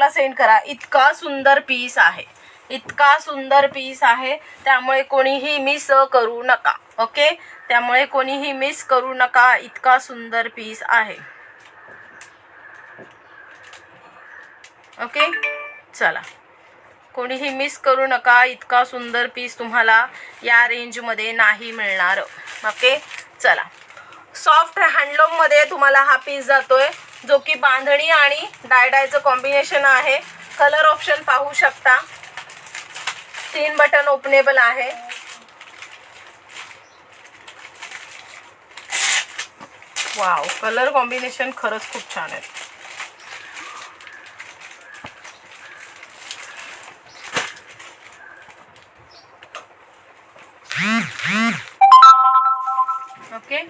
व्हॉट्सअपला सेंड करा. इतका सुंदर पीस आहे, इतका सुंदर पीस आहे, त्यामुळे कोणीही मिस करू नका. ओके, त्यामुळे कोणीही मिस करू नका. इतका सुंदर पीस आहे. ओके, चला, कोणीही मिस करू नका. इतका सुंदर पीस तुम्हाला या रेंजमध्ये नाही मिळणार. ओके, चला, सॉफ्ट हँडलूममध्ये तुम्हाला हा पीस जातोय, जो की बांधणी आणि डायडायचं कॉम्बिनेशन आहे. कलर ऑप्शन पाहू शकता. 3 बटन ओपनेबल आहे. वाव, कलर कॉम्बिनेशन खरंच खूप छान आहे. ओके,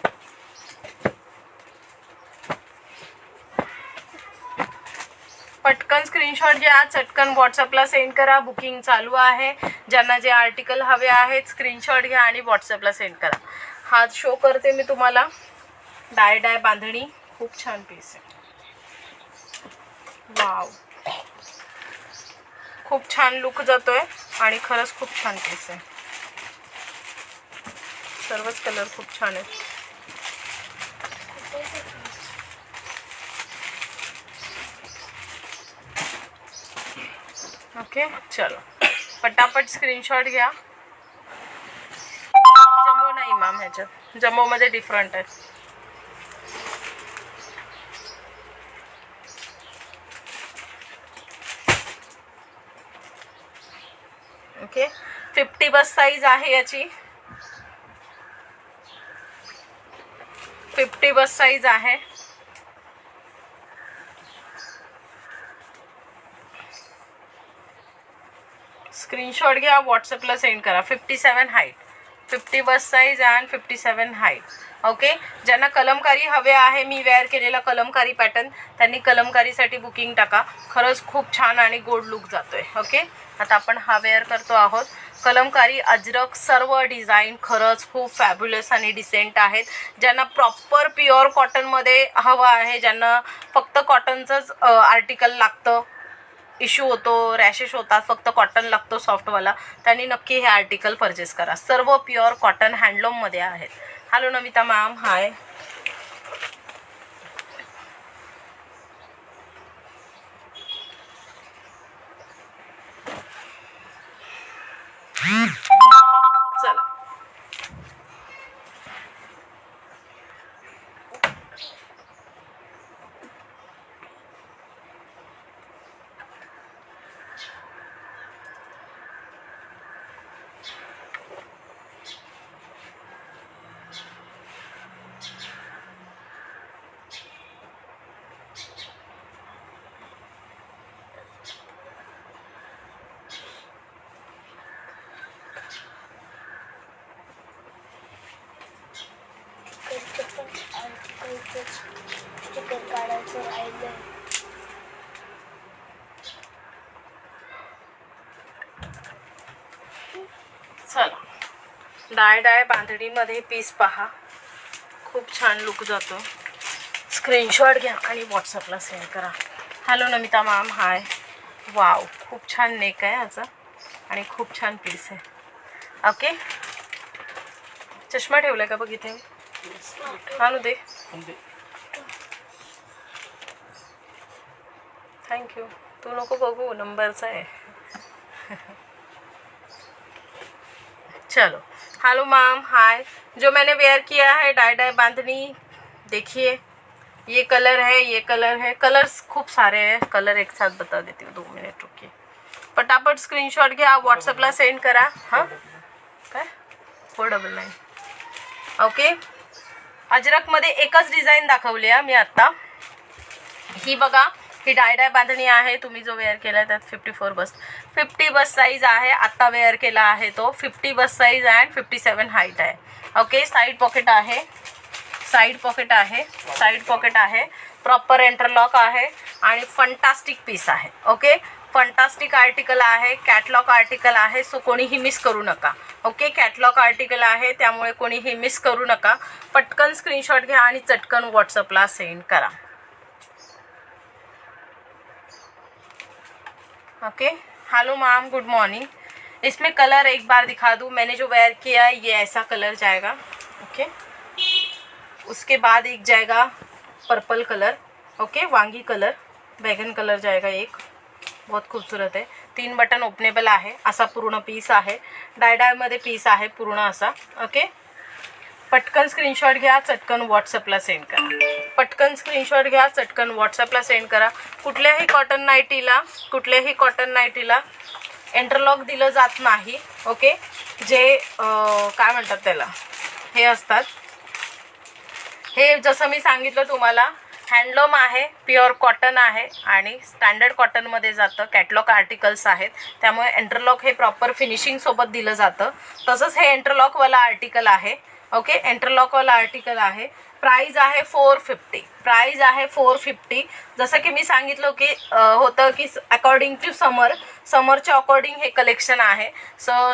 पटकन स्क्रीनशॉट घ्या, चटकन व्हॉट्सअपला सेंड करा. बुकिंग चालू आहे. ज्यांना जे आर्टिकल हवे आहेत स्क्रीनशॉट घ्या आणि व्हॉट्सअपला सेंड करा. हा शो करते मी तुम्हाला. डाय बांधणी, खूप छान पीस आहे. वाव, खूप छान लुक जातोय आणि खरंच खूप छान पीस आहे. सर्वच कलर खूप छान आहेत. ओके, चलो पटापट स्क्रीनशॉट घ्या. जम्बो नाही मॅम, ह्याच्यात जम्बोमध्ये डिफरंट आहे. ओके, 50 बस साईज आहे याची. 50 बस साईज आहे. स्क्रीनशॉट घ्या, व्हॉट्सअपला सेंड करा. 57 height, 50 bus size and 57 height. Okay, ज्यांना कलमकारी हवे आहे, मी वेअर केलेला कलमकारी पॅटर्न, त्यांनी कलमकारीसाठी बुकिंग टाका. खरंच खूप छान आणि गोड लुक जातोय. ओके, आता आपण हा वेअर करतो आहोत. कलमकारी, अजरक, सर्व डिझाईन खरंच खूप फॅब्युलस आणि डिसेंट आहेत. ज्यांना प्रॉपर प्युअर कॉटनमध्ये हवं आहे, ज्यांना फक्त कॉटनचंच आर्टिकल लागतं, इश्यू होतो, रॅशेस होतात, फक्त कॉटन लागतो सॉफ्टवाला, त्यांनी नक्की हे आर्टिकल परचेस करा. सर्व प्युअर कॉटन हँडलूममध्ये आहेत. हॅलो नमिता मॅम, हाय. चला, चला, डाय बांधणीमध्ये पीस पहा, खूप छान लुक जातो. स्क्रीनशॉट घ्या आणि व्हॉट्सअपला सेंड करा. हॅलो नमिता मॅम, हाय. वाव, खूप छान नेक आहे ह्याचा आणि खूप छान पीस आहे. ओके, चष्मा ठेवलाय का बघ इथे. आणू दे, थँक्यू. तू नको बघू, नंबरचा आहे. चलो, हेलो मैम, हाय. जो मैंने वेयर किया है डाई बांधनी, देखिए ये कलर है, ये कलर है. कलर्स खूप सारे हैं, कलर एक साथ बता देती हूँ. 2 मिनट रुकिए. पटापट स्क्रीनशॉट घ्या, व्हॉट्सअपला सेंड करा. हां, काय 499. ओके, अजरकमध्ये एकच डिझाईन दाखवली आहे मी आत्ता. ही बघा, ही डाय बांधणी आहे. तुम्ही जो वेअर केला आहे त्यात 50 बस साईज आहे. आत्ता वेअर केला आहे तो 50 बस साईज अँड 57 हाईट आहे. ओके, साईड पॉकेट आहे, साईड पॉकेट आहे, साईड पॉकेट आहे, प्रॉपर इंटरलॉक आहे आणि फंटास्टिक पीस आहे. ओके, फंटास्टिक आर्टिकल आहे, कॅटलॉग आर्टिकल आहे. सो कोणीही मिस करू नका. ओके, कॅटलॉग आर्टिकल आहे, त्यामुळे कोणीही मिस करू नका. पटकन स्क्रीनशॉट घ्या आणि चटकन व्हॉट्सअपला सेंड करा. Okay, hello ma'am, good morning. इसमें कलर एक बार दिखा दूँ, मैंने जो वेयर किया है ये ऐसा कलर जाएगा। ओके, उसके बाद एक जाएगा पर्पल कलर, ओके, वांगी कलर, बैगन कलर जाएगा एक, बहुत खूबसूरत आहे। 3 बटन ओपनेबल आहे, असा पूर्ण पीस आहे, डायडायमध्ये पीस आहे पूर्ण असा। ओके, पटकन स्क्रीनशॉट घ्या, चटकन व्हॉट्सअपला सेंड करा। पटकन स्क्रीनशॉट घ्या, चटकन व्हॉट्सअपला सेंड करा। कुठल्याही कॉटन नाईटीला इंटरलॉक दिलं जात नाही। ओके, जे काय म्हणतात त्याला, हे असतात, हे जसं मी सांगितलं तुम्हाला हँडलूम आहे, प्युअर कॉटन आहे आणि स्टँडर्ड कॉटनमध्ये जातं, कॅटलॉग आर्टिकल्स आहेत, त्यामुळे इंटरलॉक हे प्रॉपर फिनिशिंगसोबत दिलं जातं। तसंच हे इंटरलॉकवाला आर्टिकल आहे। ओके, इंटरलॉकवाला आर्टिकल आहे, प्राइस आहे 450, प्राइस आहे 450। जसं की मी सांगितलं की होतं की अकॉर्डिंग टू समरच्या अकॉर्डिंग हे कलेक्शन आहे।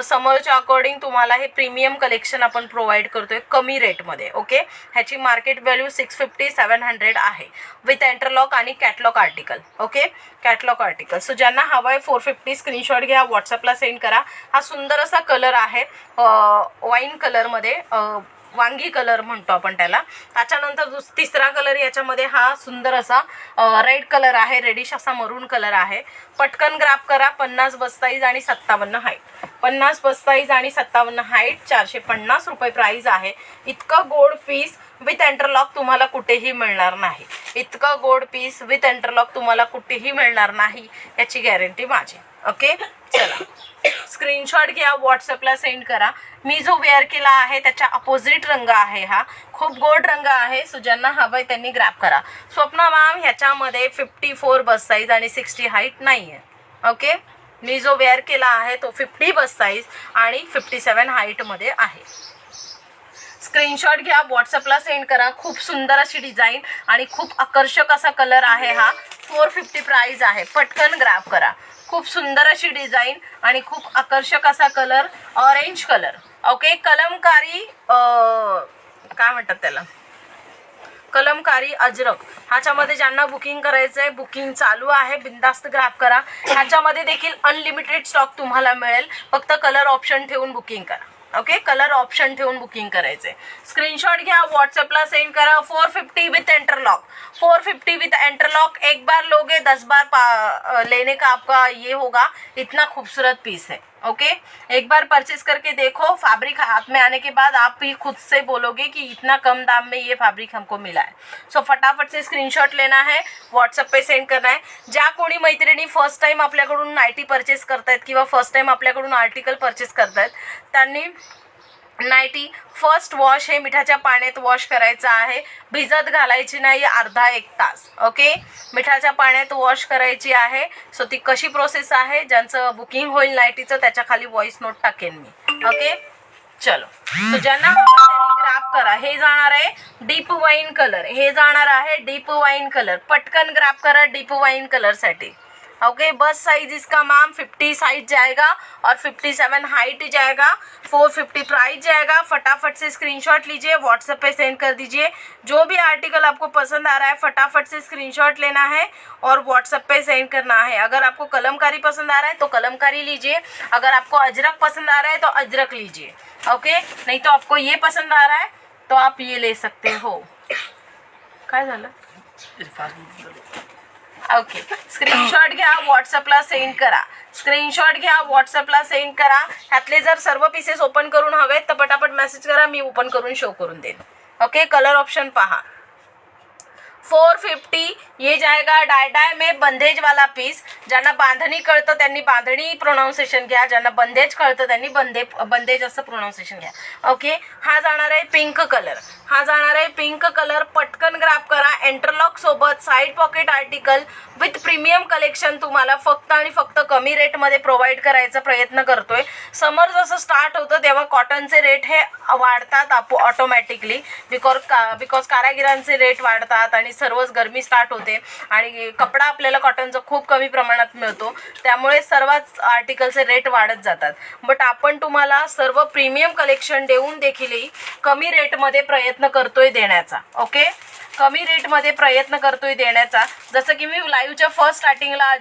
समरच्या अकॉर्डिंग तुम्हाला हे प्रीमियम कलेक्शन आपण प्रोव्हाइड करतोय कमी रेटमध्ये। ओके, ह्याची मार्केट व्हॅल्यू 650-700 आहे विथ इंटरलॉक आणि catalogue article. Okay, catalogue article. So ज्यांना हवा आहे 450 स्क्रीनशॉट घ्या, व्हॉट्सअपला सेंड करा। हा सुंदर असा कलर आहे, वाईन कलरमध्ये, वांगी कलर म्हणतो आपण त्याला। त्याच्यानंतर तिसरा कलर याच्यामध्ये हा सुंदर असा रेड कलर आहे, रेडिश असा मरून कलर आहे। पटकन ग्रॅब करा, 50 बस साईज आणि 57 हाईट, 50 बस साईज आणि 57 हाईट, 450 रुपये प्राइस आहे। इतकं गोड पीस विथ इंटरलॉक तुम्हाला कुठेही मिळणार नाही, इतकं गोड पीस विथ इंटरलॉक तुम्हाला कुठेही मिळणार नाही, याची गॅरंटी माझी। ओके, चला स्क्रीनशॉट घ्या, व्हॉट्सअपला सेंड करा। मी जो वेअर केला आहे त्याच्या अपोजिट रंग आहे, हा खूप गोड रंग आहे। सो ज्यांना हवंय त्यांनी ग्रॅब करा। स्वप्ना मॅम, ह्याच्यामध्ये 54 बस साईज आणि 60 हाईट नाही आहे। ओके, मी जो वेअर केला आहे तो 50 बस साईज आणि 57 हाईटमध्ये आहे। स्क्रीनशॉट घ्या, व्हॉट्सअपला सेंड करा। खूप सुंदर अशी डिझाईन आणि खूप आकर्षक असा कलर आहे हा, 450 प्राइस आहे, पटकन ग्रॅब करा। खूप सुंदर अशी डिझाईन आणि खूप आकर्षक असा colour, orange colour. Okay, Kalamkari काय म्हणतात त्याला, कलमकारी अजरक, ह्याच्यामध्ये ज्यांना बुकिंग करायचं आहे, बुकिंग चालू आहे, बिंदास्त ग्रॅब करा। ह्याच्यामध्ये देखील अनलिमिटेड स्टॉक तुम्हाला मिळेल, फक्त कलर ऑप्शन ठेवून बुकिंग करा। ओके, कलर ऑप्शन ठेवून बुकिंग करायचे। स्क्रीनशॉट घ्या, व्हॉट्सअपला सेंड करा। 450 विथ इंटरलॉक, 450 विथ इंटरलॉक। एक बार लोगे 10 बार लेने का आपका ये होगा, इतना खूबसूरत पीस है। ओके, एक बार परचेज करके देखो, फैब्रिक हाथ में आने के बाद आप भी खुद से बोलोगे कि इतना कम दाम में ये फैब्रिक हमको मिला है। सो फटाफट से स्क्रीनशॉट लेना है, व्हॉट्सअप पे सेंड करना है। ज्या कोणी मैत्रिणी फर्स्ट टाइम आपल्याकडून नाईटी परचेस करतायत किंवा फर्स्ट टाइम आपल्याकडून आर्टिकल परचेस करतायत, त्यांनी नाईटी फर्स्ट वॉश हे मिठाच्या पाण्यात वॉश करायचं आहे, भिजत घालायची नाही अर्धा-1 तास। ओके, मिठाच्या पाण्यात वॉश करायची आहे। सो ती कशी प्रोसेस आहे, ज्यांचं बुकिंग होईल नाईटीचं त्याच्या खाली व्हॉइस नोट टाकेन मी। ओके, चलो, तो ज्यांना त्यांनी ग्रॅब करा। हे जाणार आहे डीप वाईन कलर, हे जाणार आहे डीप वाईन कलर, पटकन ग्रॅब करा डीप वाईन कलर साठी। ओके, बस साइज इसका मैम 50 साइज जाएगा और 57 हाइट जाएगा, 450 प्राइस जाएगा। फटाफट से स्क्रीनशॉट लीजिए, व्हाट्सएप पे सेंड कर दीजिए। जो भी आर्टिकल आपको पसंद आ रहा है फटाफट से स्क्रीनशॉट लेना है और व्हाट्सएप पे सेंड करना है। अगर आपको कलमकारी पसंद आ रहा है तो कलमकारी लीजिए, अगर आपको अजरक पसंद आ रहा है तो अजरक लीजिए। ओके, नहीं तो आपको ये पसंद आ रहा है तो आप ये ले सकते हो। काय झालं? ओके, स्क्रीनशॉट घ्या, व्हॉट्सअपला सेंड करा। स्क्रीनशॉट घ्या, व्हॉट्सअपला सेंड करा। ह्यातले जर सर्व पीसेस ओपन करून हवेत तर पटापट मेसेज करा, मी ओपन करून शो करून देईन। ओके, कलर ऑप्शन पहा। 450 ये जाएगा डाय में बंदेज वाला पीस। ज्यांना बांधणी कळतं त्यांनी बांधणी प्रोनाउन्सिएशन घ्या, ज्यांना बंदेज कळतं त्यांनी बंदेज असं प्रोनाउन्सिएशन घ्या। ओके, हा जाणार आहे पिंक कलर, हा जाणार आहे पिंक कलर, पटकन ग्रॅब करा। इंटरलॉक सोबत side pocket article with premium collection तुम्हाला फक्त आणि फक्त कमी रेटमध्ये प्रोव्हाइड करायचा प्रयत्न करतोय। समर जसं स्टार्ट होतं तेव्हा कॉटनचे रेट हे वाढतात ऑटोमॅटिकली, बिकॉज कारागिरांचे रेट वाढतात आणि सर्वच गरमी स्टार्ट होते आणि कपडा आपल्याला कॉटनचा खूप कमी प्रमाणात मिळतो, त्यामुळे सर्वच आर्टिकलचे रेट वाढत जातात। बट आपण तुम्हाला सर्व प्रीमियम कलेक्शन देऊन देखील कमी रेटमध्ये प्रयत्न करतोय देण्याचा। ओके, कमी रेटमध्ये प्रयत्न करतोय देण्याचा। जसं की मी लाईव्हच्या फर्स्ट स्टार्टिंगला